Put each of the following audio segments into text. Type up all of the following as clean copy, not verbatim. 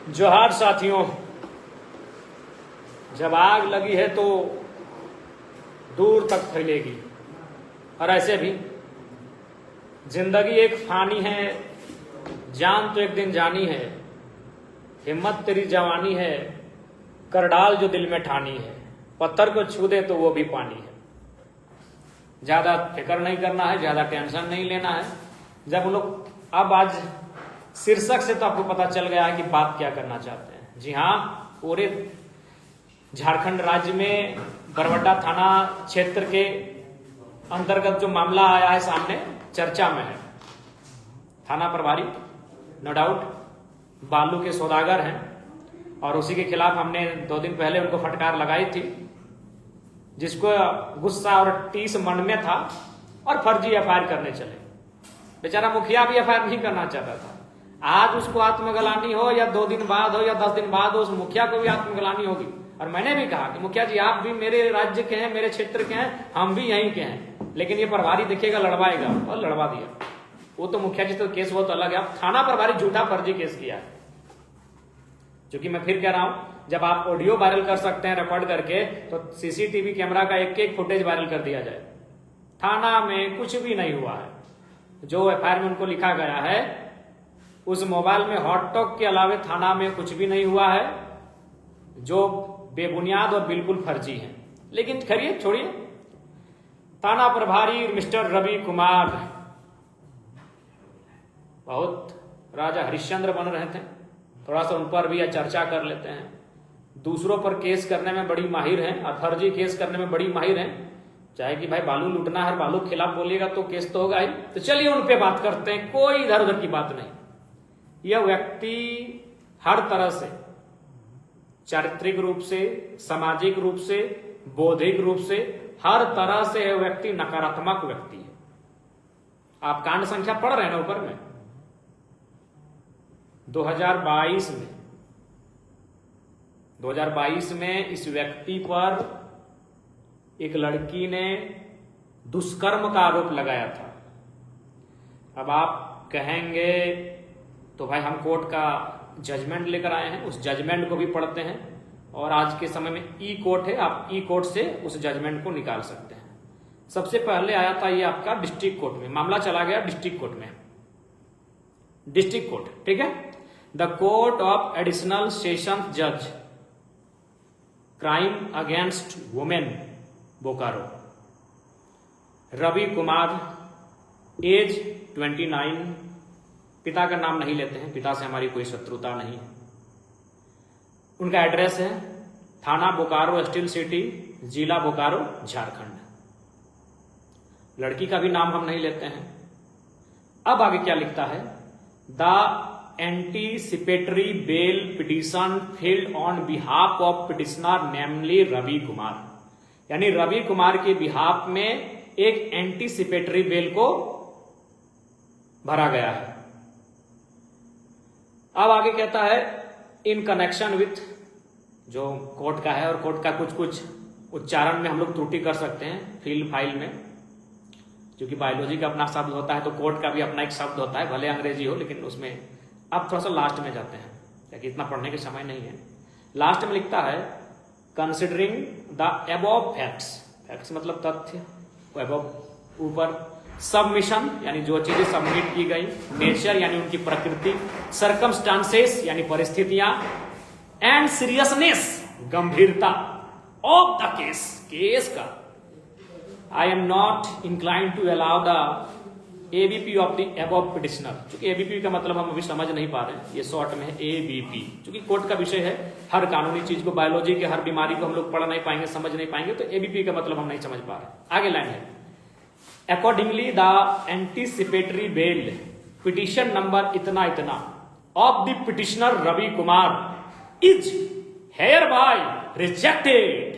जोहार साथियों, जब आग लगी है तो दूर तक फैलेगी। और ऐसे भी जिंदगी एक फानी है, जान तो एक दिन जानी है। हिम्मत तेरी जवानी है, कर डाल जो दिल में ठानी है। पत्थर को छू दे तो वो भी पानी है। ज्यादा फिक्र नहीं करना है, ज्यादा टेंशन नहीं लेना है। जब हम लोग अब आज शीर्षक से तो आपको पता चल गया है कि बात क्या करना चाहते हैं। जी हाँ, पूरे झारखंड राज्य में बरवड्डा थाना क्षेत्र के अंतर्गत जो मामला आया है सामने, चर्चा में है। थाना प्रभारी नो डाउट बालू के सौदागर हैं और उसी के खिलाफ हमने 2 दिन पहले उनको फटकार लगाई थी, जिसको गुस्सा और टीस मन में था और फर्जी एफआईआर करने चले। बेचारा मुखिया भी एफआईआर नहीं करना चाहता था। आज उसको आत्मग्लानि हो या 2 दिन बाद हो या 10 दिन बाद हो, उस मुखिया को भी आत्मग्लानि होगी। और मैंने भी कहा कि मुखिया जी, आप भी मेरे राज्य के हैं, मेरे क्षेत्र के हैं, हम भी यहीं के हैं, लेकिन ये प्रभारी दिखेगा लड़वाएगा, और लड़वा दिया। वो तो मुखिया जी तो केस बहुत अलग है। अब थाना प्रभारी झूठा फर्जी केस किया है। क्योंकि मैं फिर कह रहा हूं, जब आप ऑडियो वायरल कर सकते हैं रिकॉर्ड करके, तो सीसीटीवी कैमरा का एक फुटेज वायरल कर दिया जाए। थाना में कुछ भी नहीं हुआ है। जो एफआईआर में उनको लिखा गया है, उस मोबाइल में हॉट टॉक के अलावे थाना में कुछ भी नहीं हुआ है, जो बेबुनियाद और बिल्कुल फर्जी है। लेकिन खैरिए, छोड़िए। थाना प्रभारी मिस्टर रवि कुमार बहुत राजा हरिश्चंद्र बन रहे थे। थोड़ा सा उन पर भी चर्चा कर लेते हैं। दूसरों पर केस करने में बड़ी माहिर हैं और फर्जी केस करने में बड़ी माहिर हैं। चाहे कि भाई बालू लूटना है, बालू के खिलाफ बोलिएगा तो केस तो होगा ही। तो चलिए उन पे बात करते हैं, कोई इधर उधर की बात नहीं। यह व्यक्ति हर तरह से, चारित्रिक रूप से, सामाजिक रूप से, बौद्धिक रूप से, हर तरह से यह व्यक्ति नकारात्मक व्यक्ति है। आप कांड संख्या पढ़ रहे हैं ना ऊपर में। 2022 में इस व्यक्ति पर एक लड़की ने दुष्कर्म का आरोप लगाया था। अब आप कहेंगे तो भाई हम कोर्ट का जजमेंट लेकर आए हैं, उस जजमेंट को भी पढ़ते हैं। और आज के समय में ई कोर्ट है, आप ई कोर्ट से उस जजमेंट को निकाल सकते हैं। सबसे पहले आया था ये आपका डिस्ट्रिक्ट कोर्ट में, मामला चला गया डिस्ट्रिक्ट कोर्ट में। डिस्ट्रिक्ट कोर्ट, ठीक है। The court of additional session जज, crime against women, Bokaro. Ravi Kumar, age 29। पिता का नाम नहीं लेते हैं, पिता से हमारी कोई शत्रुता नहीं है। उनका एड्रेस है थाना बोकारो, स्टील सिटी, जिला बोकारो, झारखंड। लड़की का भी नाम हम नहीं लेते हैं। अब आगे क्या लिखता है? The anticipatory bail petition filed on behalf of petitioner namely Ravi Kumar. यानी रवि कुमार के बिहाफ में एक एंटीसिपेटरी बेल को भरा गया है। अब आगे कहता है इन कनेक्शन विथ, जो कोर्ट का है, और कोर्ट का कुछ कुछ उच्चारण में हम लोग त्रुटि कर सकते हैं फील्ड फाइल में, क्योंकि बायोलॉजी का अपना शब्द होता है तो कोर्ट का भी अपना एक शब्द होता है, भले अंग्रेजी हो, लेकिन उसमें अब थोड़ा सा लास्ट में जाते हैं, क्योंकि इतना पढ़ने के समय नहीं है। लास्ट में लिखता है considering the above facts, facts मतलब तथ्य, एबव ऊपर, सबमिशन यानी जो चीजें सबमिट की गई, नेचर यानी उनकी प्रकृति, सर्कमस्टांसेस यानी परिस्थितियां, एंड सीरियसनेस गंभीरता ऑफ द केस, केस का। I am not inclined to allow the ABP of the above petitioner. चूंकि एबीपी का मतलब हम अभी समझ नहीं पा रहे हैं, ये शॉर्ट में है एबीपी। चूंकि कोर्ट का विषय है, हर कानूनी चीज को, बायोलॉजी के हर बीमारी को हम लोग पढ़ नहीं पाएंगे, समझ नहीं पाएंगे, तो एबीपी का मतलब हम नहीं समझ पा रहे। आगे लाइन है accordingly the anticipatory bail petition number इतना इतना of the petitioner Ravi Kumar is hereby rejected.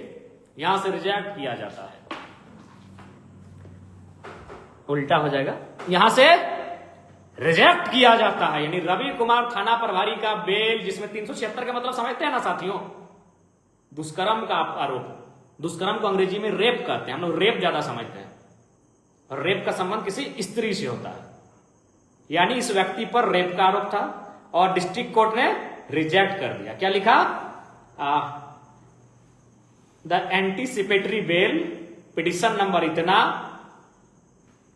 यहां से रिजेक्ट किया जाता है, उल्टा हो जाएगा, यहां से रिजेक्ट किया जाता है। यानी रवि कुमार थाना प्रभारी का बेल, जिसमें 376 का मतलब समझते हैं ना साथियों, दुष्कर्म का आरोप। दुष्कर्म को अंग्रेजी में रेप कहते हैं, हम लोग रेप ज्यादा समझते हैं, और रेप का संबंध किसी स्त्री से होता है। यानी इस व्यक्ति पर रेप का आरोप था और डिस्ट्रिक्ट कोर्ट ने रिजेक्ट कर दिया। क्या लिखा? The anticipatory bail petition number इतना,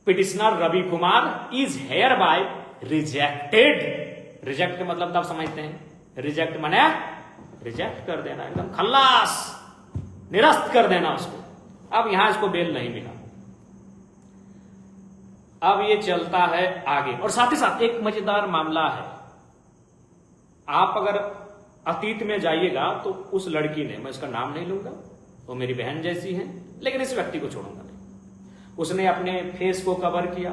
petitioner Ravi Kumar is hereby rejected. Reject के मतलब तब समझते हैं, रिजेक्ट माने रिजेक्ट कर देना, एकदम खल्लास, निरस्त कर देना उसको। अब यहां इसको बेल नहीं मिला। अब ये चलता है आगे, और साथ ही साथ एक मजेदार मामला है। आप अगर अतीत में जाइएगा तो उस लड़की ने, मैं उसका नाम नहीं लूंगा, वो मेरी बहन जैसी है, लेकिन इस व्यक्ति को छोड़ूंगा नहीं। उसने अपने फेस को कवर किया,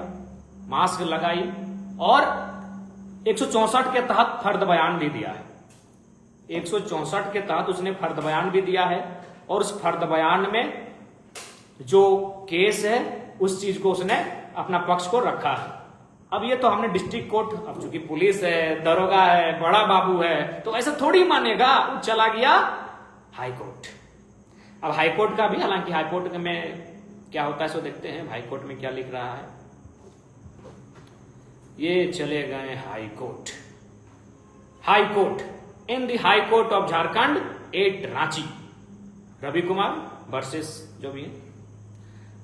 मास्क लगाई और 164 के तहत फर्द बयान भी दिया है। 164 के तहत उसने फर्द बयान भी दिया है, और उस फर्द बयान में जो केस है उस चीज को उसने अपना पक्ष को रखा है। अब ये तो हमने डिस्ट्रिक्ट कोर्ट, अब चूंकि पुलिस है, दरोगा है, बड़ा बाबू है, तो ऐसा थोड़ी मानेगा, वो चला गया हाई कोर्ट। अब हाई कोर्ट का भी, हालांकि हाई कोर्ट में क्या होता है सो देखते हैं, हाई कोर्ट में क्या लिख रहा है। ये चले गए high court. High court, in the high court of Jharkhand at Ranchi, Ravi Kumar versus जो भी है,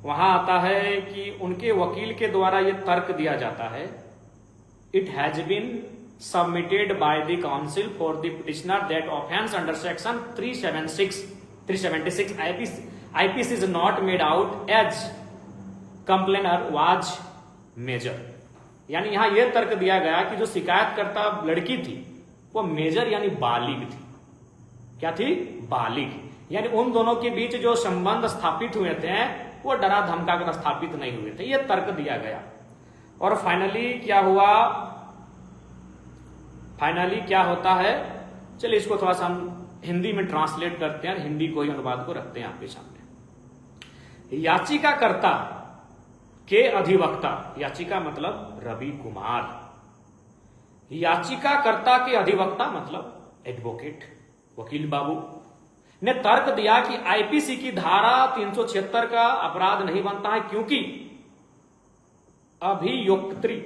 वहां आता है कि उनके वकील के द्वारा यह तर्क दिया जाता है, it has been submitted by the counsel for the petitioner that offence under section 376 IPC is not made out as complainer was major. यानी यहां यह तर्क दिया गया कि जो शिकायतकर्ता लड़की थी वो मेजर यानी बालिग थी। क्या थी? बालिग। यानी उन दोनों के बीच जो संबंध स्थापित हुए थे वो डरा धमका कर स्थापित नहीं हुए थे, यह तर्क दिया गया। और फाइनली क्या हुआ? फाइनली क्या होता है, चलिए इसको थोड़ा सा हम हिंदी में ट्रांसलेट करते हैं, हिंदी को ही अनुवाद को रखते हैं आपके सामने। याचिकाकर्ता के अधिवक्ता, याचिका मतलब रवि कुमार, याचिकाकर्ता के अधिवक्ता मतलब एडवोकेट, वकील बाबू ने तर्क दिया कि आईपीसी की धारा 376 का अपराध नहीं बनता है, क्योंकि अभियुक्त्री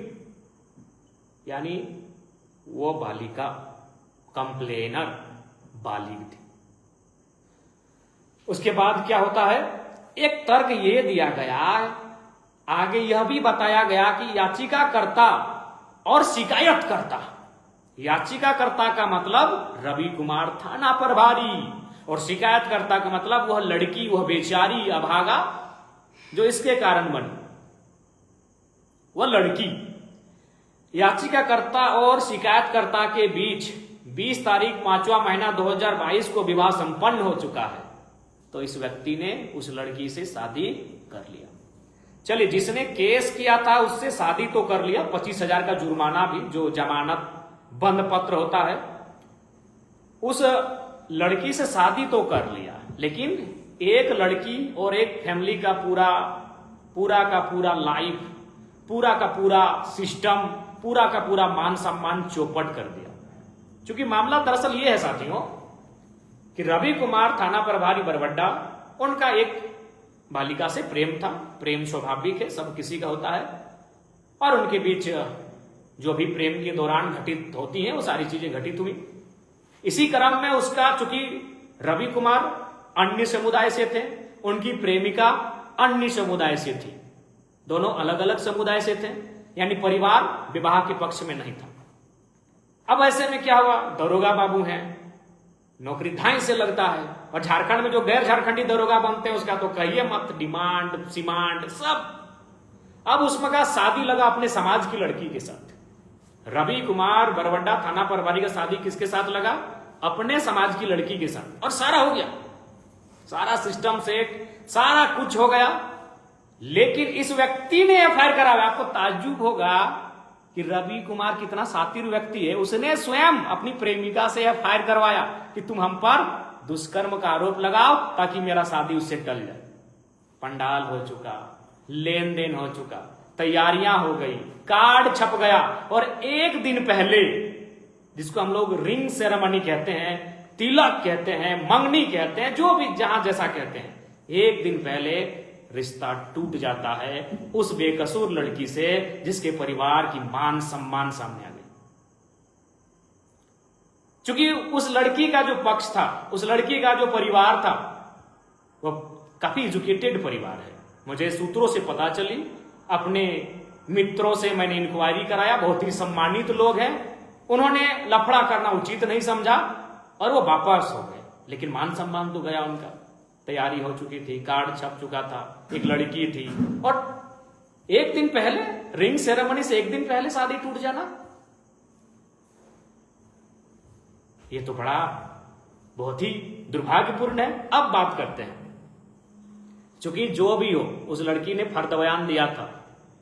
यानी वो बालिका, कंप्लेनर बालिग थी। उसके बाद क्या होता है, एक तर्क ये दिया गया, आगे यह भी बताया गया कि याचिकाकर्ता और शिकायतकर्ता, याचिकाकर्ता का मतलब रवि कुमार थाना प्रभारी, और शिकायतकर्ता का मतलब वह लड़की, वह बेचारी अभागा जो इसके कारण बनी, वह लड़की। याचिकाकर्ता और शिकायतकर्ता के बीच 20 तारीख 5वां महीना 2022 को विवाह संपन्न हो चुका है। तो इस व्यक्ति ने उस लड़की से शादी कर लिया। चलिए, जिसने केस किया था उससे शादी तो कर लिया, 25,000 का जुर्माना भी, जो जमानत बंद पत्र होता है, उस लड़की से शादी तो कर लिया, लेकिन एक लड़की और एक फैमिली का पूरा का पूरा लाइफ, पूरा का पूरा सिस्टम, पूरा का पूरा मान सम्मान चौपट कर दिया। क्योंकि मामला दरअसल ये है साथियों कि रवि कुमार थाना प्रभारी बरवड्डा, उनका एक बालिका से प्रेम था, प्रेम स्वाभाविक है, सब किसी का होता है, और उनके बीच जो भी प्रेम के दौरान घटित होती हैं वो सारी चीजें घटित हुई। इसी क्रम में उसका, चूंकि रवि कुमार अन्य समुदाय से थे, उनकी प्रेमिका अन्य समुदाय से थी, दोनों अलग अलग समुदाय से थे, यानी परिवार विवाह के पक्ष में नहीं था। अब ऐसे में क्या हुआ, दरोगा बाबू हैं, नौकरी धाई से लगता है, और झारखंड में जो गैर झारखंडी दरोगा बनते हैं उसका तो कहिए मत, डिमांड सिमांड सब। अब उसमें का शादी लगा अपने समाज की लड़की के साथ। रवि कुमार बरवड्डा थाना प्रभारी का शादी किसके साथ लगा? अपने समाज की लड़की के साथ, और सारा हो गया, सारा सिस्टम सेट, सारा कुछ हो गया। लेकिन इस व्यक्ति ने एफआईआर कराया। आपको ताज्जुब होगा कि रवि कुमार कितना शातिर व्यक्ति है, उसने स्वयं अपनी प्रेमिका से एफआईआर करवाया कि तुम हम पर दुष्कर्म का आरोप लगाओ ताकि मेरा शादी उससे टल जाए। पंडाल हो चुका, लेन देन हो चुका, तैयारियां हो गई, कार्ड छप गया, और एक दिन पहले, जिसको हम लोग रिंग सेरेमनी कहते हैं, तिलक कहते हैं, मंगनी कहते हैं, जो भी जहां जैसा कहते हैं, एक दिन पहले रिश्ता टूट जाता है उस बेकसूर लड़की से जिसके परिवार की मान सम्मान सामने आ गई। क्योंकि उस लड़की का जो पक्ष था, उस लड़की का जो परिवार था, वो काफी एजुकेटेड परिवार है। मुझे सूत्रों से पता चली, अपने मित्रों से मैंने इंक्वायरी कराया, बहुत ही सम्मानित लोग हैं। उन्होंने लफड़ा करना उचित नहीं समझा और वो वापस हो गए। लेकिन मान सम्मान तो गया उनका, तैयारी हो चुकी थी, कार्ड छप चुका था, एक लड़की थी, और एक दिन पहले रिंग सेरेमनी से एक दिन पहले शादी टूट जाना, ये तो बड़ा बहुत ही दुर्भाग्यपूर्ण है। अब बात करते हैं, क्योंकि जो भी हो, उस लड़की ने फर्द बयान दिया था,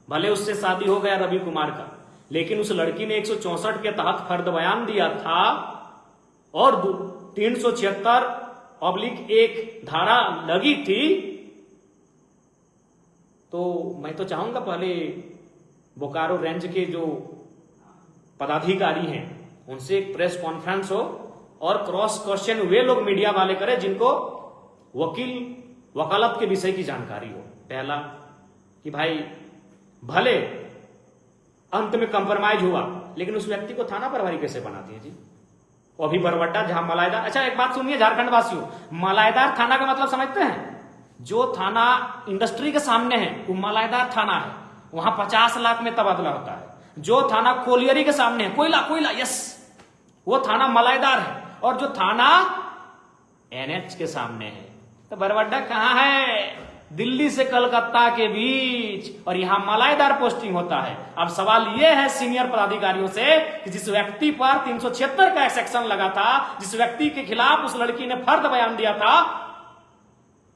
भले उससे शादी हो गया रवि कुमार का, लेकिन उस लड़की ने 164 के तहत फर्द बयान दिया था और 376/1 धारा लगी थी। तो मैं तो चाहूंगा पहले बोकारो रेंज के जो पदाधिकारी हैं उनसे एक प्रेस कॉन्फ्रेंस हो और क्रॉस क्वेश्चन वे लोग मीडिया वाले करें जिनको वकालत के विषय की जानकारी हो। पहला कि भाई भले अंत में कंप्रोमाइज हुआ, लेकिन उस व्यक्ति को थाना प्रभारी कैसे बना दिए जी? वो अभी बरवड्डा जहां मलाईदार, अच्छा एक बात सुनिए झारखंड वासियों, मलाईदार थाना का मतलब समझते हैं? जो थाना इंडस्ट्री के सामने है वो मलाईदार थाना है, वहां 50 लाख में तबादला होता है। जो थाना कोलियरी के सामने है, कोयला, यस, वो थाना मलाईदार है। और जो थाना एनएच के सामने है, तो बरवड्डा कहां है? दिल्ली से कलकत्ता के बीच, और यहां मलाईदार पोस्टिंग होता है। अब सवाल यह है सीनियर पदाधिकारियों से कि जिस व्यक्ति पर 376 का सेक्शन लगा था, जिस व्यक्ति के खिलाफ उस लड़की ने फर्द बयान दिया था,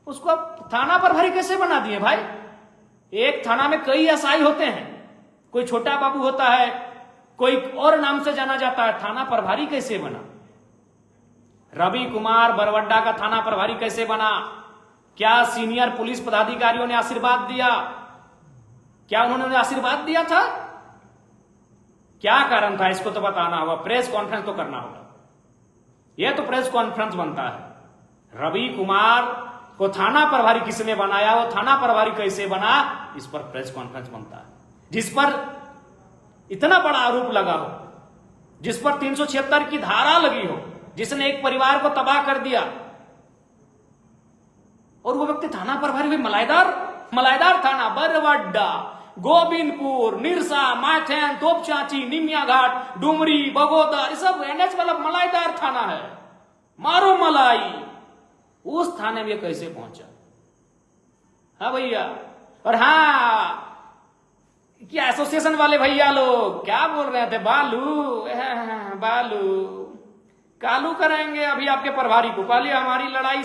उसको थाना प्रभारी कैसे बना दिए भाई? एक थाना में कई एसआई होते हैं, कोई छोटा बाबू होता है, कोई और नाम से जाना जाता है, थाना प्रभारी कैसे बना? रवि कुमार बरवड्डा का थाना प्रभारी कैसे बना? क्या सीनियर पुलिस पदाधिकारियों ने आशीर्वाद दिया? क्या उन्होंने आशीर्वाद दिया था? क्या कारण था? इसको तो बताना होगा, प्रेस कॉन्फ्रेंस तो करना होगा। यह तो प्रेस कॉन्फ्रेंस बनता है। रवि कुमार को थाना प्रभारी किसने बनाया, वो थाना प्रभारी कैसे बना, इस पर प्रेस कॉन्फ्रेंस बनता है। जिस पर इतना बड़ा आरोप लगा हो, जिस पर 376 की धारा लगी हो, जिसने एक परिवार को तबाह कर दिया, और वो व्यक्ति थाना प्रभारी भी मलाईदार थाना, बरवड्डा, गोविंदपुर, निरसा, माथेन, तोपचाची, निमिया घाट, डुमरी, बगोदर, ये सब एनएच वाला मलाईदार थाना है। मारो मलाई, उस थाने में कैसे पहुंचा? हाँ भैया, और हाँ क्या एसोसिएशन वाले भैया लोग क्या बोल रहे थे? बालू कालू करेंगे अभी आपके प्रभारी को। पहले हमारी लड़ाई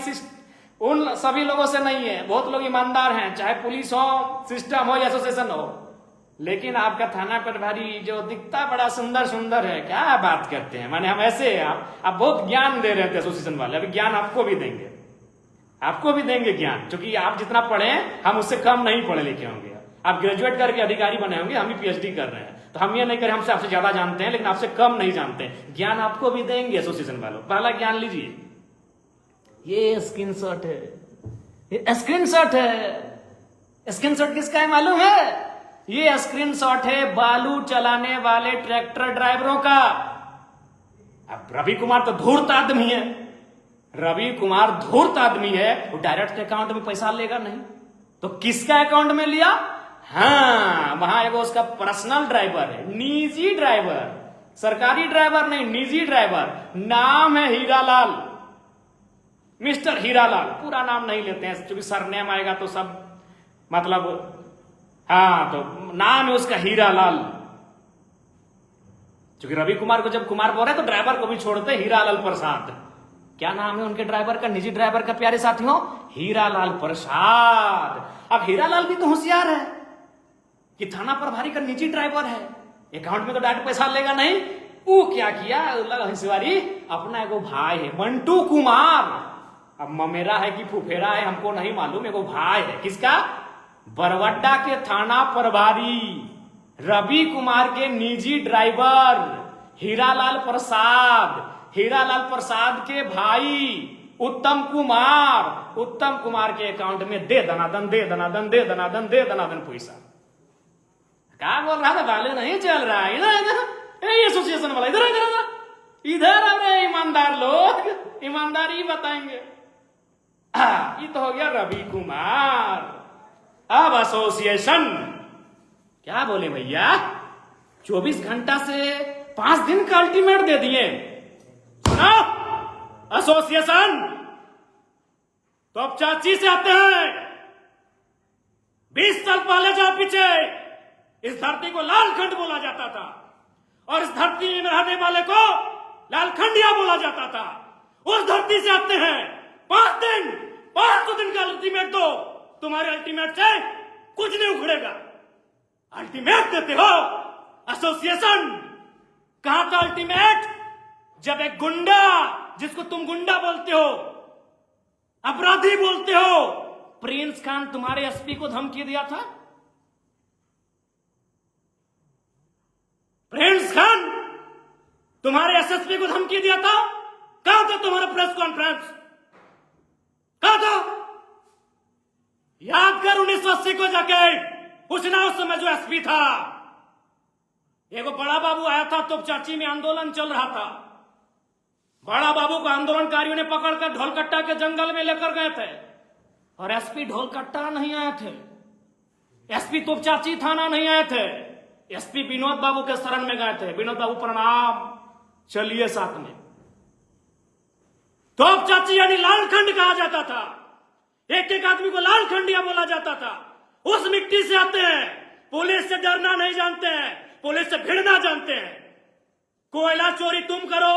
उन सभी लोगों से नहीं है, बहुत लोग ईमानदार हैं, चाहे पुलिस हो, सिस्टम हो या एसोसिएशन हो, लेकिन आपका थाना प्रभारी जो दिखता बड़ा सुंदर है, क्या बात करते हैं? माने हम ऐसे, आप बहुत ज्ञान दे रहे थे एसोसिएशन वाले, अभी ज्ञान आपको भी देंगे ज्ञान, क्योंकि आप जितना पढ़े हम उससे कम नहीं पढ़े लिखे होंगे। आप ग्रेजुएट करके अधिकारी बने होंगे, हम भी पीएचडी कर रहे हैं, तो हम ये नहीं करें हमसे आपसे ज्यादा जानते हैं, लेकिन आपसे कम नहीं जानते हैं। ज्ञान आपको भी देंगे एसोसिएशन वालों। पहला ज्ञान लीजिए, ये स्क्रीनशॉट किसका है मालूम है? ये स्क्रीनशॉट है बालू चलाने वाले ट्रैक्टर ड्राइवरों का। अब रवि कुमार तो धूर्त आदमी है, वो डायरेक्ट अकाउंट में पैसा लेगा नहीं, तो किसका अकाउंट में लिया? हाँ, वहां एगो उसका पर्सनल ड्राइवर है, निजी ड्राइवर, सरकारी ड्राइवर नहीं, निजी ड्राइवर, नाम है हीरालाल, मिस्टर हीरालाल। पूरा नाम नहीं लेते हैं क्योंकि सरनेम आएगा तो सब मतलब, हाँ, तो नाम है उसका हीरालाल। क्योंकि रवि कुमार को जब कुमार बोल रहे तो ड्राइवर को भी छोड़ते, हीरालाल प्रसाद। क्या नाम है उनके ड्राइवर का, निजी ड्राइवर का, प्यारे साथियों? हीरालाल प्रसाद। अब हीरालाल भी तो होशियार है कि थाना प्रभारी का निजी ड्राइवर है, अकाउंट में तो डायरेक्ट पैसा लेगा नहीं। वो क्या किया, हिस्सेवारी, अपना एगो भाई है मंटू कुमार, अब ममेरा है कि फुफेरा है हमको नहीं मालूम, एगो भाई है किसका, बरवड्डा के थाना प्रभारी रवि कुमार के निजी ड्राइवर हीरालाल प्रसाद के भाई उत्तम कुमार के अकाउंट में दे दनादन पैसा। क्या बोल रहा था? बालू नहीं चल रहा है, इधर एसोसिएशन वाला, इधर अरे ईमान ईमानदार लोग ईमानदारी बताएंगे। ये तो हो गया रवि कुमार। अब एसोसिएशन क्या बोले भैया, 24 घंटा से 5 दिन का अल्टीमेट दे दिए। सुनो एसोसिएशन, तो अब चाची से आते हैं। 20 साल पहले जाओ पीछे, इस धरती को लालखंड बोला जाता था और इस धरती में रहने वाले को लालखंडिया बोला जाता था। उस धरती से आते हैं। 500 दिन का अल्टीमेट दो, तुम्हारे अल्टीमेट से कुछ नहीं उखड़ेगा। अल्टीमेट देते हो एसोसिएशन। कहां था अल्टीमेट जब एक गुंडा, जिसको तुम गुंडा बोलते हो, अपराधी बोलते हो, प्रिंस खान तुम्हारे एसपी को धमकी दिया था। प्रिंस खान तुम्हारे एसएसपी को धमकी दिया था। कहां था तुम्हारा प्रेस कॉन्फ्रेंस, कहां था? याद कर 1980 को जाके पूछना, उस समय जो एसपी था। एगो बड़ा बाबू आया था, तो चाची में आंदोलन चल रहा था। बड़ा बाबू को आंदोलनकारियों ने पकड़कर ढोलकट्टा के जंगल में लेकर गए थे और एसपी ढोलकट्टा नहीं आए थे, एसपी तोपचाची थाना नहीं आए थे, एसपी विनोद बाबू के शरण में गए थे। विनोद बाबू प्रणाम, चलिए साथ में। तोपचाची यानी लालखंड कहा जाता था। एक एक आदमी को लालखंडिया बोला जाता था। उस मिट्टी से आते हैं। पुलिस से डरना नहीं जानते हैं, पुलिस से भिड़ना जानते हैं। कोयला चोरी तुम करो,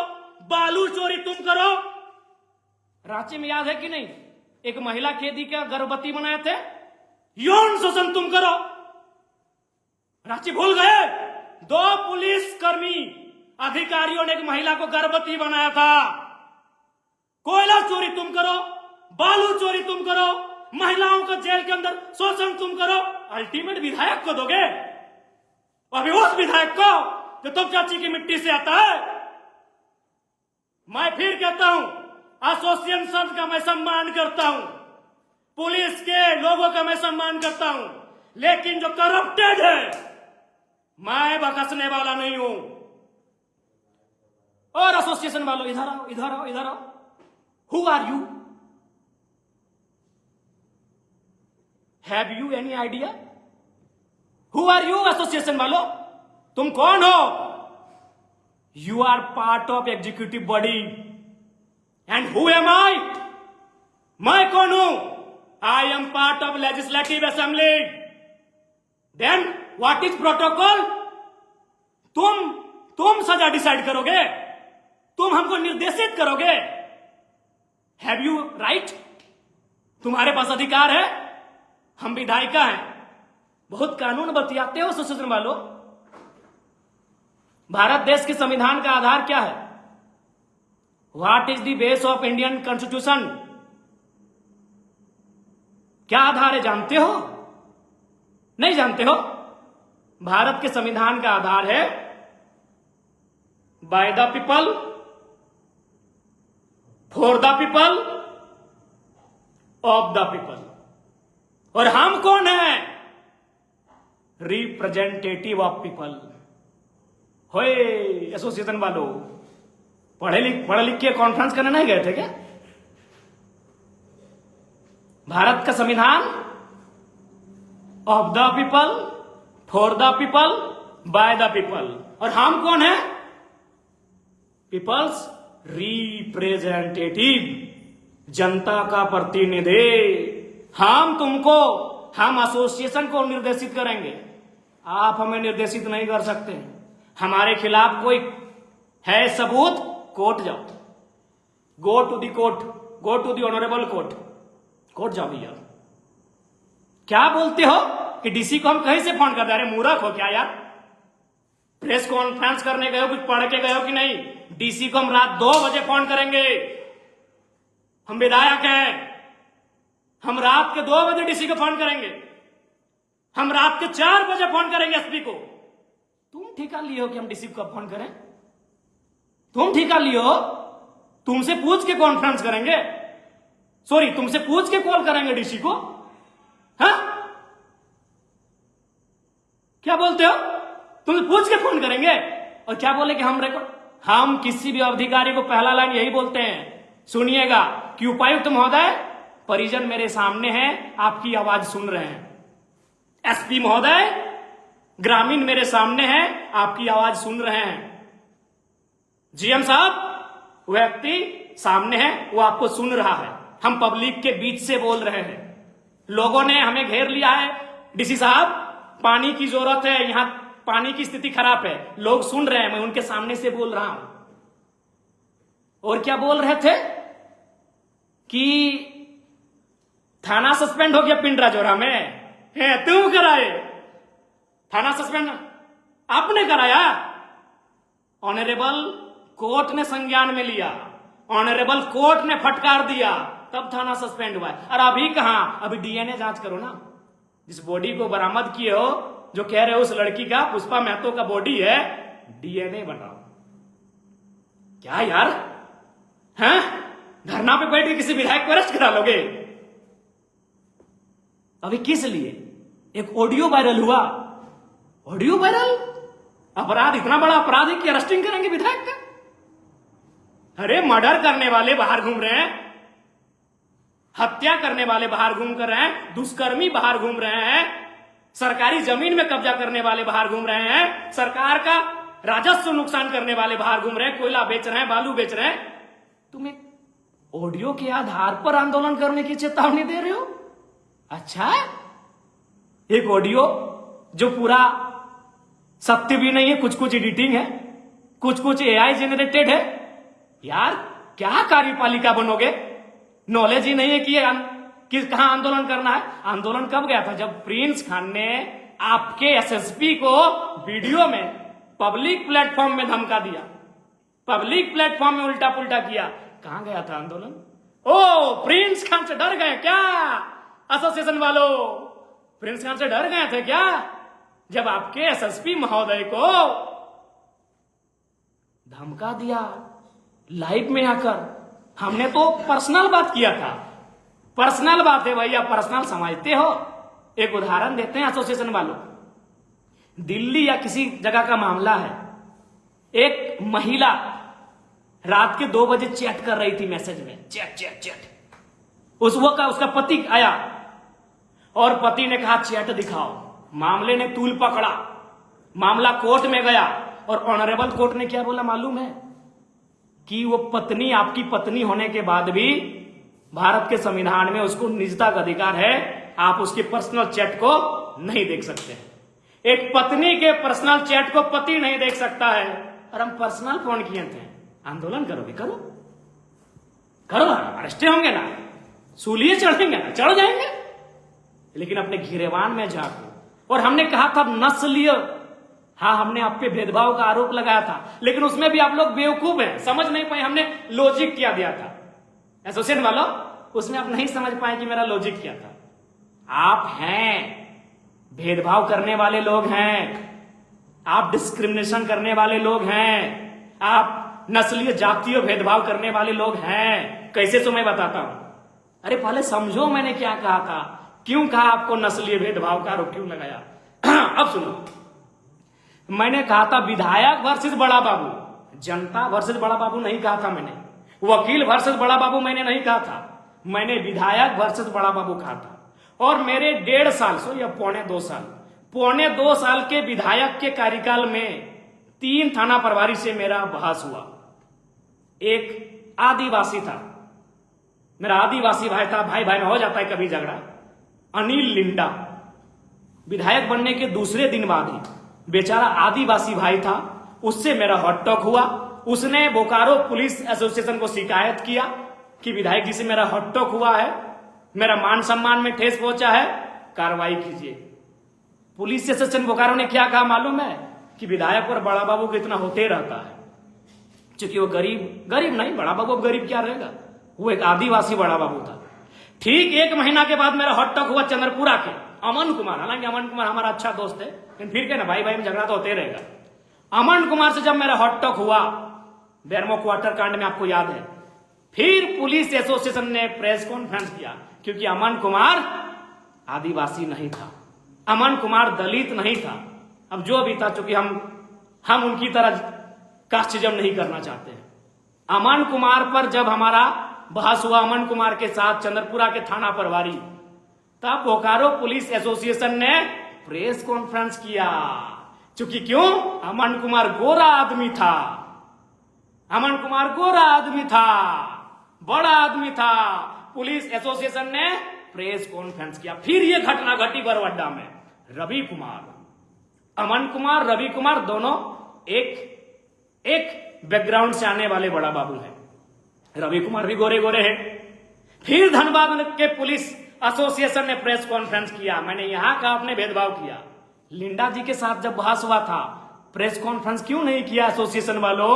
बालू चोरी तुम करो। रांची में याद है कि नहीं, एक महिला कैदी का गर्भवती बनाए थे। यौन शोषण तुम करो, रांची भूल गए? 2 पुलिस कर्मी अधिकारियों ने एक महिला को गर्भवती बनाया था। कोयला चोरी तुम करो, बालू चोरी तुम करो, महिलाओं को जेल के अंदर शोषण तुम करो। अल्टीमेट विधायक को दोगे? अभी उस विधायक को जो तुम चाची की मिट्टी से आता है। मैं फिर कहता हूं, एसोसिएशन का मैं सम्मान करता हूं, पुलिस के लोगों का मैं सम्मान करता हूं, लेकिन जो करप्टेड है मैं बकसने वाला नहीं हूं। और एसोसिएशन वालों, इधर आओ, इधर आओ, इधर आओ। Who are you? Have you any idea? Who are you association वालों? तुम कौन हो? You are part of executive body. And who am I? मैं कौन हूं? I am part of legislative assembly. Then what is protocol? तुम सजा decide करोगे, तुम हमको निर्देशित करोगे। Have you right? तुम्हारे पास अधिकार है। हम विधायिका हैं, बहुत कानून बतियाते हो एसोसिएशन वालों। भारत देश के संविधान का आधार क्या है? What is the base of Indian constitution? क्या आधार है, जानते हो? नहीं जानते हो? भारत के संविधान का आधार है by the people, for the people, of the people. और हम कौन है? Representative of people. होए एसोसिएशन वालों, पढ़े लिख के कॉन्फ्रेंस करने नहीं गए थे क्या? भारत का संविधान of the people, for the people, by the people. और हम कौन है? पीपल्स रिप्रेजेंटेटिव, जनता का प्रतिनिधि। हम एसोसिएशन को निर्देशित करेंगे, आप हमें निर्देशित नहीं कर सकते। हमारे खिलाफ कोई है सबूत, कोर्ट जाओ, go to the court, go to the honourable court, court जाओ भैया। क्या बोलते हो कि डीसी को हम कहीं से फोन कर दे? अरे मूर्ख हो क्या यार? प्रेस कॉन्फ्रेंस करने गए हो, कुछ पढ़ के गए हो कि नहीं? डीसी को हम रात 2 बजे फोन करेंगे। हम विधायक हैं, हम रात के 2 बजे डीसी को फोन करेंगे, हम रात के 4 बजे फोन करेंगे एसपी को। तुम ठेका लिए हो कि हम डीसी को फोन करें? तुम ठेका लिए हो? तुमसे पूछ के कॉन्फ्रेंस करेंगे, सॉरी तुमसे पूछ के कॉल करेंगे डीसी को? हाँ, क्या बोलते हो? तुमसे पूछ के फोन करेंगे और क्या बोले कि हम हम किसी भी अधिकारी को पहला लाइन यही बोलते हैं, सुनिएगा कि उपायुक्त महोदय, परिजन मेरे सामने हैं, आपकी आवाज सुन रहे हैं। एसपी महोदय, ग्रामीण मेरे सामने हैं, आपकी आवाज सुन रहे हैं। जीएम साहब, व्यक्ति सामने है, वो आपको सुन रहा है। हम पब्लिक के बीच से बोल रहे हैं। लोगों ने हमें घेर लिया है, डीसी साहब पानी की जरूरत है, यहां पानी की स्थिति खराब है। लोग सुन रहे हैं, मैं उनके सामने से बोल रहा हूं। और क्या बोल रहे थे कि थाना सस्पेंड हो गया पिंडरा जोरा में है, तुम कराए थाना सस्पेंड, आपने कराया। ऑनरेबल कोर्ट ने संज्ञान में लिया, ऑनरेबल कोर्ट ने फटकार दिया, तब थाना सस्पेंड हुआ है। और अभी कहां, अभी डीएनए जांच करो ना। जिस बॉडी को बरामद किए हो, जो कह रहे हो उस लड़की का, पुष्पा महतो का बॉडी है, डीएनए बनाओ। क्या यार, हैं? धरना पे बैठ के किसी विधायक को अरेस्ट करा लोगे? अभी किस लिए? एक ऑडियो वायरल हुआ, ऑडियो वायरल, अपराध इतना बड़ा अपराध है कि अरेस्टिंग करेंगे विधायक का? अरे मर्डर करने वाले बाहर घूम रहे हैं, हत्या करने वाले बाहर घूम कर रहे हैं, दुष्कर्मी बाहर घूम रहे हैं, सरकारी जमीन में कब्जा करने वाले बाहर घूम रहे हैं, सरकार का राजस्व नुकसान करने वाले बाहर घूम रहे हैं, कोयला बेच रहे हैं, बालू बेच रहे हैं। तुम एक ऑडियो के आधार पर आंदोलन करने की चेतावनी दे रहे हो? अच्छा, एक ऑडियो जो पूरा सत्य भी नहीं है, कुछ कुछ एडिटिंग है, कुछ कुछ एआई जेनरेटेड है। यार क्या कार्यपालिका बनोगे? नॉलेज ही नहीं है कि कहां आंदोलन करना है। आंदोलन कब गया था? जब प्रिंस खान ने आपके एसएसपी को वीडियो में पब्लिक प्लेटफॉर्म में धमका दिया, पब्लिक प्लेटफॉर्म में उल्टा पुल्टा किया। कहां गया था आंदोलन? ओ, प्रिंस खान से डर गए क्या एसोसिएशन वालों? प्रिंस खान से डर गए थे क्या जब आपके एसएसपी महोदय को धमका दिया लाइव में आकर? हमने तो पर्सनल बात किया था, पर्सनल बात है भैया, पर्सनल समझते हो। एक उदाहरण देते हैं एसोसिएशन वालों, दिल्ली या किसी जगह का मामला है, एक महिला रात के 2 बजे चैट कर रही थी, मैसेज में चैट चैट चैट। उसका पति आया और पति ने कहा चैट दिखाओ। मामले ने तूल पकड़ा, मामला कोर्ट में गया और ऑनरेबल कोर्ट ने क्या बोला मालूम है? कि वो पत्नी, आपकी पत्नी होने के बाद भी भारत के संविधान में उसको निजता का अधिकार है, आप उसके पर्सनल चैट को नहीं देख सकते। एक पत्नी के पर्सनल चैट को पति नहीं देख सकता है। और हम पर्सनल फोन किए थे, आंदोलन करोगे करो, करो, अरेस्ट होंगे ना, सूलिए चढ़ेंगे ना, चढ़ जाएंगे, लेकिन अपने घिरेवान में जाकर। और हमने कहा था नस्लीय, हाँ हमने आप पे भेदभाव का आरोप लगाया था, लेकिन उसमें भी आप लोग बेवकूफ हैं, समझ नहीं पाए। हमने लॉजिक क्या दिया था एसोसिएशन वालों, उसमें आप नहीं समझ पाए कि मेरा लॉजिक क्या था। आप हैं भेदभाव करने वाले लोग हैं, आप डिस्क्रिमिनेशन करने वाले लोग हैं, आप नस्लीय जातीय भेदभाव करने वाले लोग हैं। कैसे सो मैं बताता हूं। अरे पहले समझो मैंने क्या कहा था, क्यों कहा आपको नस्लीय भेदभाव का आरोप क्यों लगाया। अब सुनो, मैंने कहा था विधायक वर्सेस बड़ा बाबू, जनता वर्सेस बड़ा बाबू नहीं कहा था मैंने, वकील वर्सेस बड़ा बाबू मैंने नहीं कहा था, मैंने विधायक वर्सेस बड़ा बाबू कहा था। और मेरे 1.5 साल या पौने 2 साल के विधायक के कार्यकाल में 3 थाना प्रभारी से मेरा बहस हुआ। एक आदिवासी था, मेरा आदिवासी भाई था, भाई भाई में हो जाता है कभी झगड़ा, अनिल लिंडा, विधायक बनने के दूसरे दिन बाद ही बेचारा आदिवासी भाई था, उससे मेरा हॉट टॉक हुआ। उसने बोकारो पुलिस एसोसिएशन को शिकायत किया कि विधायक जी से मेरा हॉट टॉक हुआ है, मेरा मान सम्मान में ठेस पहुंचा है, कार्रवाई कीजिए। पुलिस एसोसिएशन बोकारो ने क्या कहा मालूम है? कि विधायक और बड़ा बाबू को इतना होते रहता है, क्योंकि वो गरीब नहीं, बड़ा बाबू गरीब क्या रहेगा, वो एक आदिवासी बड़ा बाबू था। ठीक 1 महीना के बाद मेरा हॉट टॉक हुआ चंद्रपुरा के अमन कुमार, हालांकि अमन कुमार हमारा अच्छा दोस्त है, लेकिन फिर क्या ना, भाई भाई में झगड़ा तो होते रहेगा। अमन कुमार से जब मेरा हॉट टॉक हुआ बेरमो क्वार्टर कांड में, आपको याद है, फिर पुलिस एसोसिएशन ने प्रेस कॉन्फ्रेंस किया, क्योंकि अमन कुमार आदिवासी नहीं था, अमन कुमार दलित नहीं था। अब जो भी था, चूंकि हम उनकी तरह कास्टिज्म नहीं करना चाहते हैं। अमन कुमार पर जब हमारा बहस हुआ, अमन कुमार के साथ चंद्रपुरा के थाना प्रभारी, तब बोकारो पुलिस एसोसिएशन ने प्रेस कॉन्फ्रेंस किया। क्योंकि क्यों? अमन कुमार गोरा आदमी था, अमन कुमार गोरा आदमी था, बड़ा आदमी था। पुलिस एसोसिएशन ने प्रेस कॉन्फ्रेंस किया। फिर यह घटना घटी बरवड्डा में। रवि कुमार, अमन कुमार, रवि कुमार दोनों एक बैकग्राउंड से आने वाले बड़ा बाबू हैं। रवि कुमार भी गोरे गोरे हैं। फिर धनबाद के पुलिस एसोसिएशन ने प्रेस कॉन्फ्रेंस किया। मैंने यहां का आपने भेदभाव किया। लिंडा जी के साथ जब बहस हुआ था, प्रेस कॉन्फ्रेंस क्यों नहीं किया एसोसिएशन वालों?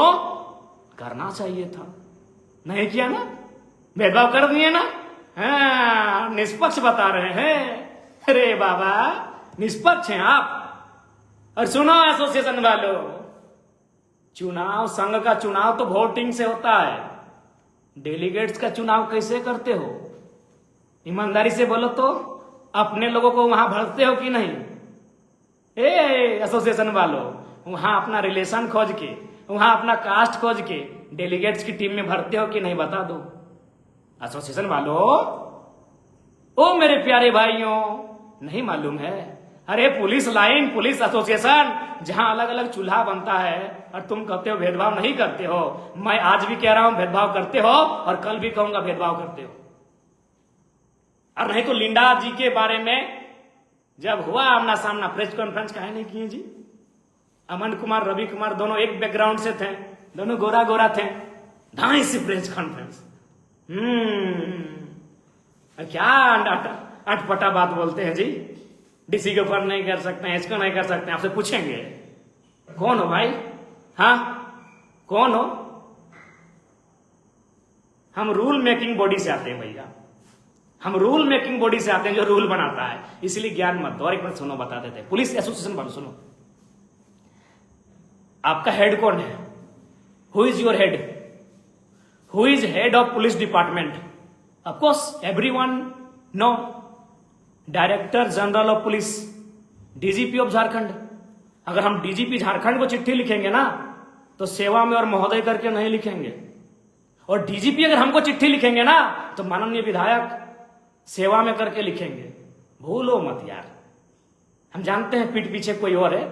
करना चाहिए था, नहीं किया ना, भेदभाव कर दिए ना। हाँ, निष्पक्ष बता रहे हैं। अरे बाबा, निष्पक्ष हैं आप। और सुनो एसोसिएशन वालों, चुनाव, संघ का चुनाव तो वोटिंग से होता है, डेलीगेट्स का चुनाव कैसे करते हो? ईमानदारी से बोलो तो, अपने लोगों को वहां भरते हो कि नहीं? एसोसिएशन वालों, वहां अपना रिलेशन खोज के, वहां अपना कास्ट खोज के डेलीगेट्स की टीम में भरते हो कि नहीं? बता दो एसोसिएशन वालों। ओ मेरे प्यारे भाइयों, नहीं मालूम है? अरे पुलिस लाइन, पुलिस एसोसिएशन, जहां अलग अलग चूल्हा बनता है और तुम कहते हो भेदभाव नहीं करते हो। मैं आज भी कह रहा हूं भेदभाव करते हो, और कल भी कहूंगा भेदभाव करते हो। और नहीं तो लिंडा जी के बारे में जब हुआ आमना सामना, प्रेस कॉन्फ्रेंस काहे नहीं किए जी? अमन कुमार, रवि कुमार दोनों एक बैकग्राउंड से थे, दोनों गोरा गोरा थे, ढाई से प्रेस कॉन्फ्रेंस। क्या अटपटा बात बोलते हैं जी। डीसी के ऊपर नहीं कर सकते हैं, इसको नहीं कर सकते हैं। आपसे पूछेंगे कौन हो भाई? हाँ, कौन हो? हम रूल मेकिंग बॉडी से आते हैं भैया, हम रूल मेकिंग बॉडी से आते हैं जो रूल बनाता है। इसलिए ज्ञान मत दो। और एक बार सुनो, बता देते हैं। पुलिस एसोसिएशन वालों सुनो, आपका हेड कौन है? Who is your head? Who is head of police department? Of course everyone know, director general of police, DGP of Jharkhand. अगर हम डीजीपी झारखंड को चिट्ठी लिखेंगे ना, तो सेवा में और महोदय करके नहीं लिखेंगे। और डीजीपी अगर हमको चिट्ठी लिखेंगे ना, तो माननीय विधायक सेवा में करके लिखेंगे। भूलो मत यार। हम जानते हैं पीठ पीछे कोई और है,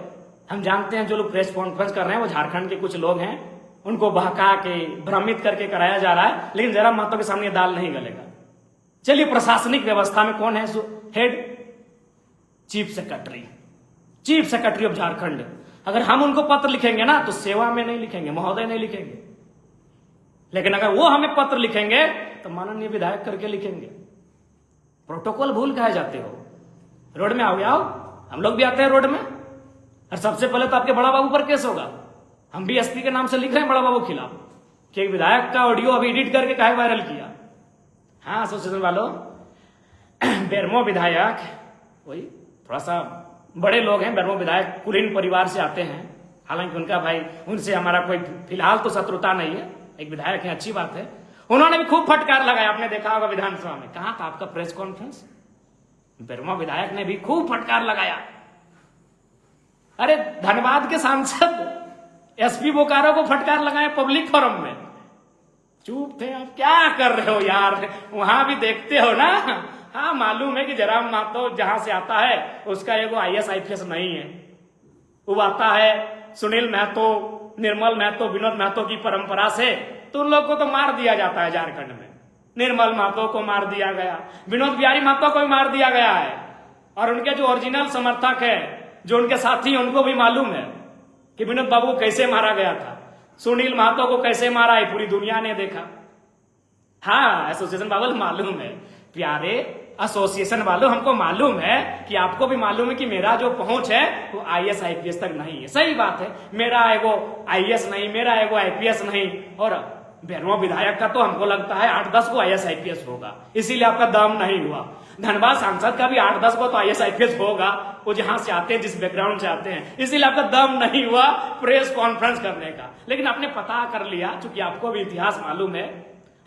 हम जानते हैं जो लोग प्रेस कॉन्फ्रेंस कर रहे हैं वो झारखंड के कुछ लोग हैं, उनको बहका के भ्रमित करके कराया जा रहा है। लेकिन जरा महतो के सामने दाल नहीं गलेगा। चलिए, प्रशासनिक व्यवस्था में कौन है head? Chief secretary, chief secretary of Jharkhand. अगर हम उनको पत्र लिखेंगे ना, तो सेवा में नहीं लिखेंगे, महोदय नहीं लिखेंगे। लेकिन अगर वो हमें पत्र लिखेंगे तो माननीय विधायक करके लिखेंगे। प्रोटोकॉल भूल कहे जाते हो? रोड में आओगे, आओ, हम लोग भी आते हैं रोड में। और सबसे पहले तो आपके बड़ा बाबू पर केस होगा। हम भी एसपी के नाम से लिख रहे हैं बड़ा बाबू खिलाफ कि एक विधायक का ऑडियो अभी एडिट करके काहे वायरल किया। हाँ एसोसिएशन वालों, बेरमो विधायक वही थोड़ा सा बड़े लोग हैं। बेरमो विधायक कुलीन परिवार से आते हैं, हालांकि उनका भाई, उनसे हमारा कोई फिलहाल तो शत्रुता नहीं है। एक विधायक है, अच्छी बात है। उन्होंने भी खूब फटकार लगाया, आपने देखा होगा विधानसभा में। कहां था आपका प्रेस कॉन्फ्रेंस? बेरमो विधायक ने भी खूब फटकार लगाया। अरे धनबाद के सांसद एसपी बोकारो को फटकार लगाए पब्लिक फोरम में। चुप थे आप, क्या कर रहे हो यार? वहां भी देखते हो ना। हाँ, मालूम है कि जयराम महतो जहां से आता है उसका एगो IAS IPS नहीं है। वो आता है सुनील महतो, निर्मल महतो, विनोद महतो की परंपरा से, तो उन लोग को तो मार दिया जाता है झारखंड में। निर्मल महतो को मार दिया गया, विनोद बिहारी महतो को भी मार दिया गया है। और उनके जो ओरिजिनल समर्थक है, जो उनके साथी हैं, उनको भी मालूम है कि विनोद बाबू को कैसे मारा गया था, सुनील महतो को कैसे मारा है, पूरी दुनिया ने देखा। हाँ एसोसिएशन वालों मालूम है, प्यारे एसोसिएशन वालों, हमको मालूम है कि आपको भी मालूम है कि मेरा जो पहुंच है वो IAS IPS तक नहीं है। सही बात है, मेरा एगो IAS नहीं, मेरा एगो IPS नहीं। और बेरमो विधायक का तो हमको लगता है 8-10 को IAS IPS होगा, इसीलिए आपका दम नहीं हुआ। धनबाद सांसद का भी 8-10 को तो IAS IPS होगा, वो जहां से आते हैं, जिस बैकग्राउंड से आते हैं, इसीलिए आपका दम नहीं हुआ प्रेस कॉन्फ्रेंस करने का। लेकिन आपने पता कर लिया, चूंकि आपको भी इतिहास मालूम है,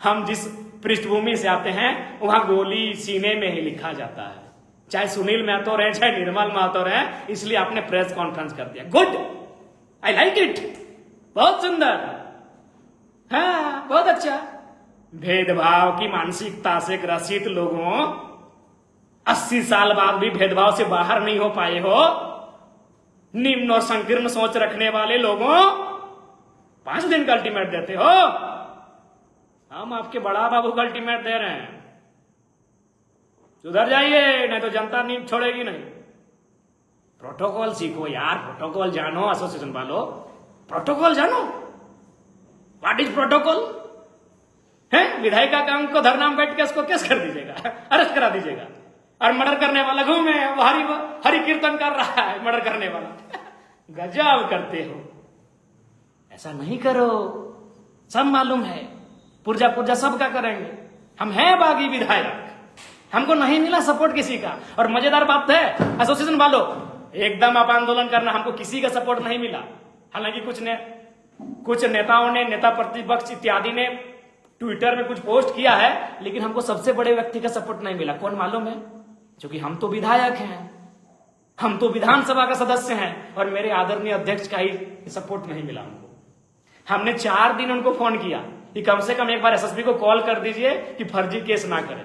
हम जिस पृष्ठभूमि से आते हैं वहां गोली सीने में ही लिखा जाता है, चाहे सुनील महतो रहे, चाहे निर्मल महतो रहे। इसलिए आपने प्रेस कॉन्फ्रेंस कर दिया। Good, I like it. बहुत सुंदर, हाँ बहुत अच्छा। भेदभाव की मानसिकता से ग्रसित लोगों, 80 साल बाद भी भेदभाव से बाहर नहीं हो पाए हो। निम्न और संकीर्ण सोच रखने वाले लोगों, 5 दिन का अल्टीमेट देते हो। हम आपके बड़ा बाबू का अल्टीमेट दे रहे हैं, सुधर जाइए, नहीं तो जनता नहीं छोड़ेगी नहीं। प्रोटोकॉल सीखो यार, प्रोटोकॉल जानो। एसोसिएशन वालों, प्रोटोकॉल जानो। व्हाट इज प्रोटोकॉल है? विधायक का काम को धरना में बैठ के उसको केस कर दीजिएगा, अरेस्ट करा दीजिएगा, और मर्डर करने वाला घूमे हरि कीर्तन कर रहा है मर्डर करने वाला। गजब करते हो, ऐसा नहीं करो। सब मालूम है, पुर्जा पुर्जा सबका करेंगे। हम हैं बागी विधायक, हमको नहीं मिला सपोर्ट किसी का। और मजेदार बात है एसोसिएशन वालों, एकदम आप आंदोलन करना, हमको किसी का सपोर्ट नहीं मिला। हालांकि कुछ नेताओं ने, नेता प्रतिपक्ष इत्यादि ने ट्विटर में कुछ पोस्ट किया है, लेकिन हमको सबसे बड़े व्यक्ति का सपोर्ट नहीं मिला। कौन मालूम है? क्योंकि हम तो विधायक हैं, हम तो विधानसभा का सदस्य हैं, और मेरे आदरणीय अध्यक्ष का ही सपोर्ट नहीं मिला हमको। हमने 4 दिन उनको फोन किया कि कम से कम एक बार एसएसपी को कॉल कर दीजिए कि फर्जी केस ना करें।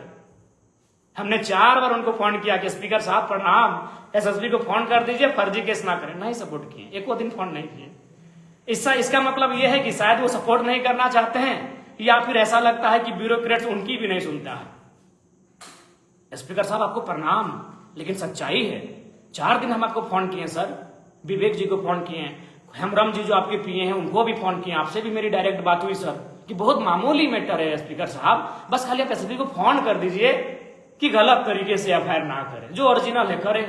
हमने 4 बार उनको फोन किया कि स्पीकर साहब प्रणाम, एसएसपी को फोन कर दीजिए, फर्जी केस ना करें। नहीं सपोर्ट किए, एको दिन फोन नहीं किए। इसका मतलब यह है कि शायद वो सपोर्ट नहीं करना चाहते हैं, या फिर ऐसा लगता है कि ब्यूरोक्रेट्स उनकी भी नहीं सुनता है। स्पीकर साहब आपको प्रणाम, लेकिन सच्चाई है 4 दिन हम आपको फोन किए सर, विवेक जी को फोन किए, हेमरम जी जो आपके पीए हैं उनको भी फोन किए, आपसे भी मेरी डायरेक्ट बात हुई सर कि बहुत मामूली मैटर है स्पीकर साहब, बस खाली आप एसपी को फोन कर दीजिए कि गलत तरीके से एफआईआर ना करें, जो ओरिजिनल है करे।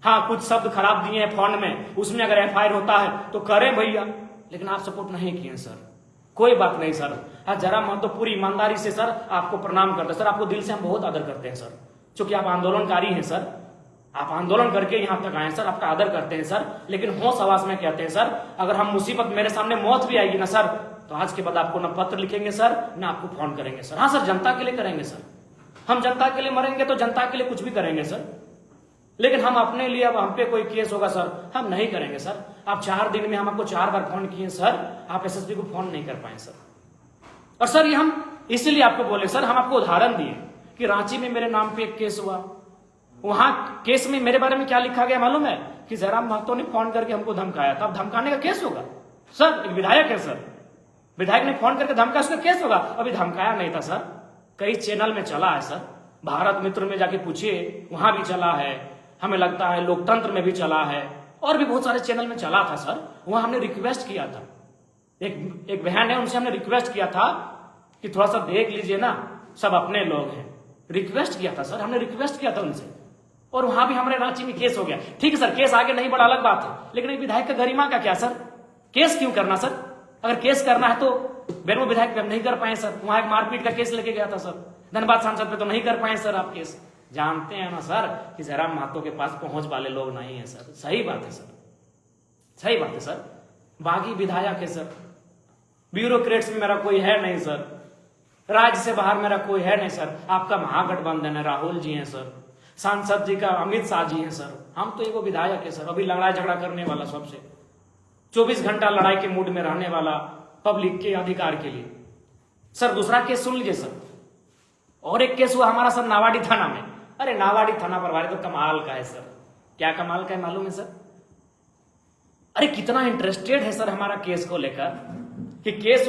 हाँ कुछ शब्द खराब दिए हैं फोन में, उसमें अगर एफआईआर होता है तो करें भैया, लेकिन आप सपोर्ट नहीं किए सर। कोई बात नहीं सर, हाँ जरा मन तो पूरी ईमानदारी से सर आपको प्रणाम करते सर, आपको दिल से हम बहुत आदर करते हैं सर, क्योंकि आप आंदोलनकारी हैं सर, आप आंदोलन करके यहाँ तक आए सर, आपका आदर करते हैं सर। लेकिन होश आवाज में कहते हैं सर, अगर हम मुसीबत, मेरे सामने मौत भी आएगी ना सर, तो आज के बाद आपको ना पत्र लिखेंगे सर, ना आपको फोन करेंगे सर। हाँ सर जनता के लिए करेंगे सर, हम जनता के लिए मरेंगे तो जनता के लिए कुछ भी करेंगे सर, लेकिन हम अपने लिए, अब हम पे कोई केस होगा सर, हम नहीं करेंगे सर। आप 4 दिन में हम आपको 4 बार फोन किए सर, आप एसएसपी को फोन नहीं कर पाए सर। और सर ये हम इसलिए आपको बोले सर, हम आपको उदाहरण दिए कि रांची में मेरे नाम पे एक केस हुआ, वहां केस में मेरे बारे में क्या लिखा गया मालूम है? कि जयराम महतो ने फोन करके हमको धमकाया था। अब धमकाने का केस होगा सर? एक विधायक है सर, विधायक ने फोन करके धमकाया, उसका केस होगा? अभी धमकाया नहीं था सर, कई चैनल में चला है सर, भारत मित्र में जाके पूछिए, वहां भी चला है, हमें लगता है लोकतंत्र में भी चला है, और भी बहुत सारे चैनल में चला था सर। वहां हमने रिक्वेस्ट किया था, एक बहन है, उनसे हमने रिक्वेस्ट किया था कि थोड़ा सा देख लीजिए ना, सब अपने लोग हैं। रिक्वेस्ट किया था सर, हमने रिक्वेस्ट किया था उनसे, और वहां भी हमारे रांची में केस हो गया। ठीक है सर, केस आगे नहीं बढ़ा अलग बात है, लेकिन एक विधायक का गरिमा का क्या सर? केस क्यों करना सर? अगर केस करना है तो बेरमो विधायक पे हम नहीं कर पाए सर, वहां एक मारपीट का केस लेके गया था सर, धनबाद सांसद पे तो नहीं कर पाए सर आप केस। जानते हैं ना सर कि जयराम महतो के पास पहुंच वाले लोग नहीं है सर। सही बात है सर, सही बात है सर, बागी विधायक है सर, ब्यूरोक्रेट्स में मेरा कोई है नहीं सर, राज्य से बाहर मेरा कोई है नहीं सर। आपका महागठबंधन है, राहुल जी हैं सर, सांसद जी का अमित शाह जी हैं सर, हम तो एगो विधायक है सर, अभी लड़ाई झगड़ा करने वाला, सबसे 24 घंटा लड़ाई के मूड में रहने वाला, पब्लिक के अधिकार के लिए। सर दूसरा केस सुन लीजिए सर, और एक केस हुआ हमारा सर नावाडी थाना में। अरे नावाडी थाना प्रभारी तो कमाल का है सर, क्या कमाल का है मालूम है सर? अरे कितना इंटरेस्टेड है सर हमारा केस को लेकर, कि केस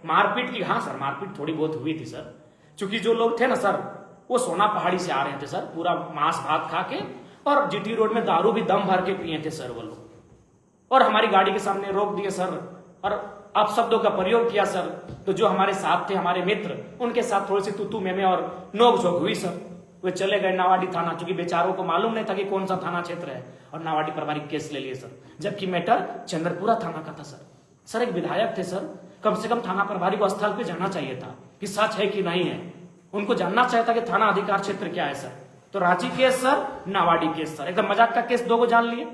मारपीट की। हाँ सर मारपीट थोड़ी बहुत हुई थी सर, क्योंकि जो लोग थे ना सर वो सोना पहाड़ी से आ रहे थे सर, पूरा मांस भात खा के, और जीटी रोड में दारू भी दम भर के पिए थे सर वो लोग, और हमारी गाड़ी के सामने रोक दिए सर, और आप शब्दों का प्रयोग किया सर। तो जो हमारे साथ थे, हमारे मित्र, उनके साथ थोड़ी सी तू में और नोक झोंक हुई सर। वे चले गए नावाडी थाना, क्योंकि बेचारों को मालूम नहीं था कि कौन सा थाना क्षेत्र है, और नावाडी प्रभारी केस ले लिए सर, जबकि मैटर चंद्रपुरा थाना का था सर। सर एक विधायक थे सर, कम से कम थाना प्रभारी को स्थल पे जाना चाहिए था कि सच है कि नहीं है, उनको जानना चाहिए था कि थाना अधिकार क्षेत्र क्या है सर। तो Ranchi case sir, Nawadih case sir, एकदम मजाक का केस, 2 को जान लिए।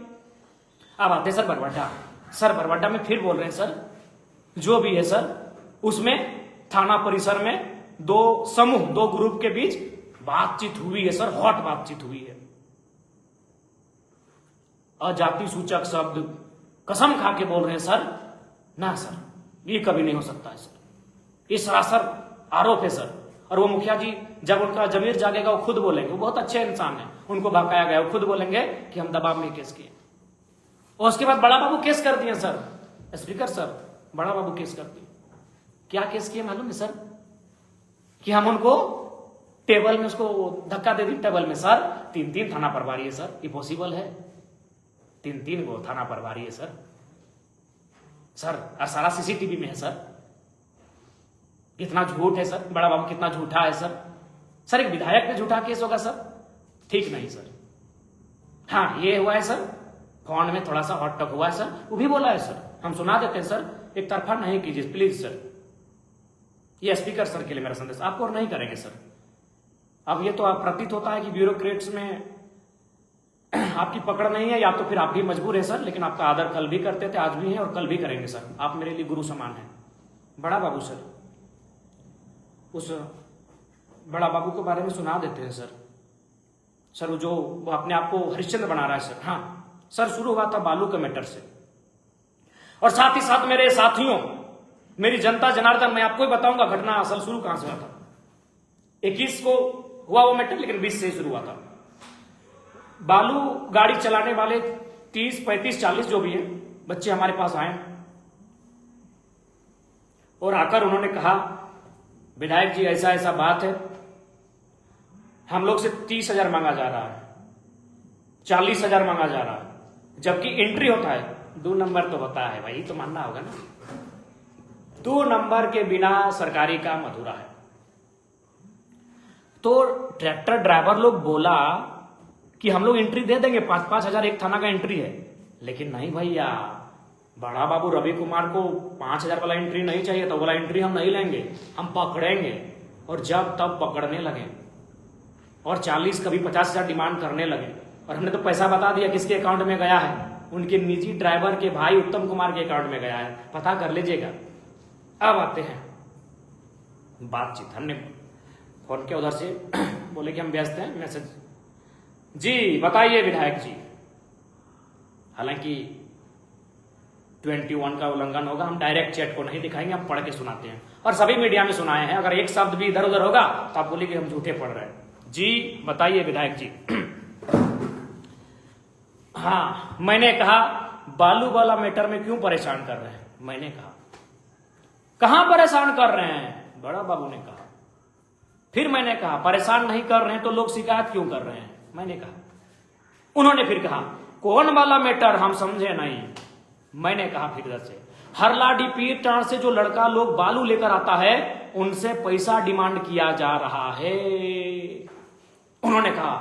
अब आते सर बरवाडा। सर बरवाडा में फिर बोल रहे हैं सर, जो भी है सर, उसमें थाना परिसर में 2 समूह, 2 ग्रुप के बीच बातचीत हुई है सर, हॉट बातचीत हुई है। अजाति सूचक शब्द कसम खा के बोल रहे हैं सर ना सर, ये कभी नहीं हो सकता है सर, ये सरासर आरोप है सर। और वो मुखिया जी जब उनका जमीर जागेगा वो खुद बोलेंगे, वो बहुत अच्छे इंसान है, उनको भड़काया गया, वो खुद बोलेंगे कि हम दबाव में केस किए। और उसके बाद बड़ा बाबू केस कर दिए सर, स्पीकर सर, बड़ा बाबू केस कर दिए। क्या केस किए मालूम है सर? कि हम उनको टेबल में उसको धक्का दे दी टेबल में सर। 3-3 थाना प्रभारी है सर, ये पॉसिबल है? 3-3 को थाना प्रभारी है सर सर, और सारा सीसीटीवी में है सर। कितना झूठ है सर, बड़ा बाबू कितना झूठा है सर। सर एक विधायक पे झूठा केस होगा सर? ठीक नहीं सर। हाँ ये हुआ है सर, फोन में थोड़ा सा हॉट टॉक हुआ है सर, वो भी बोला है सर, हम सुना देते हैं सर, एक तरफा नहीं कीजिए प्लीज सर। ये स्पीकर सर के लिए मेरा संदेश, आपको और नहीं करेंगे सर। अब ये तो प्रतीत होता है कि ब्यूरोक्रेट्स में आपकी पकड़ नहीं है, या तो फिर आप भी मजबूर है सर, लेकिन आपका आदर कल भी करते थे, आज भी हैं और कल भी करेंगे सर। आप मेरे लिए गुरु समान हैं। बड़ा बाबू सर, उस बड़ा बाबू के बारे में सुना देते हैं सर। सर वो जो वो अपने आप को हरिश्चंद्र बना रहा है सर। हाँ सर, शुरू हुआ था बालू के मैटर से, और साथ ही साथ मेरे साथियों, मेरी जनता जनार्दन, मैं आपको ही बताऊंगा घटना असल शुरू कहां से हुआ था। 21 को हुआ वो मैटर, लेकिन 20 से शुरू हुआ था। बालू गाड़ी चलाने वाले 30, 35, 40 जो भी है बच्चे हमारे पास आए और आकर उन्होंने कहा विधायक जी ऐसा ऐसा बात है, हम लोग से 30,000 मांगा जा रहा है, 40,000 मांगा जा रहा है, जबकि एंट्री होता है 2 नंबर तो होता है भाई, तो मानना होगा ना। 2 नंबर के बिना सरकारी काम अधूरा है। तो ट्रैक्टर ड्राइवर लोग बोला कि हम लोग एंट्री दे देंगे, 5-5 हजार एक थाना का एंट्री है। लेकिन नहीं भैया, बड़ा बाबू रवि कुमार को 5,000 वाला एंट्री नहीं चाहिए, तो वाला एंट्री हम नहीं लेंगे, हम पकड़ेंगे। और जब तब पकड़ने लगे और 40 कभी 50,000 डिमांड करने लगे, और हमने तो पैसा बता दिया किसके अकाउंट में गया है, उनके निजी ड्राइवर के भाई उत्तम कुमार के अकाउंट में गया है, पता कर लीजिएगा। अब आते हैं बातचीत, हमने फोन के उधर से बोले कि हम व्यस्त हैं, मैसेज जी बताइए विधायक जी। हालांकि 21 का उल्लंघन होगा, हम डायरेक्ट चैट को नहीं दिखाएंगे, हम पढ़ के सुनाते हैं, और सभी मीडिया में सुनाए हैं। अगर एक शब्द भी इधर उधर होगा तो आप बोलिए कि हम झूठे पढ़ रहे हैं। जी बताइए विधायक जी। हाँ, मैंने कहा बालू वाला मैटर में क्यों परेशान कर रहे हैं? मैंने कहा कहां परेशान कर रहे हैं? बड़ा बाबू ने कहा। फिर मैंने कहा परेशान नहीं कर रहे हैं तो लोग शिकायत क्यों कर रहे हैं? मैंने कहा। उन्होंने फिर कहा कौन वाला मैटर, हम समझे नहीं। मैंने कहा फिर से हरलाडी पीर टाण से जो लड़का लोग बालू लेकर आता है उनसे पैसा डिमांड किया जा रहा है। उन्होंने कहा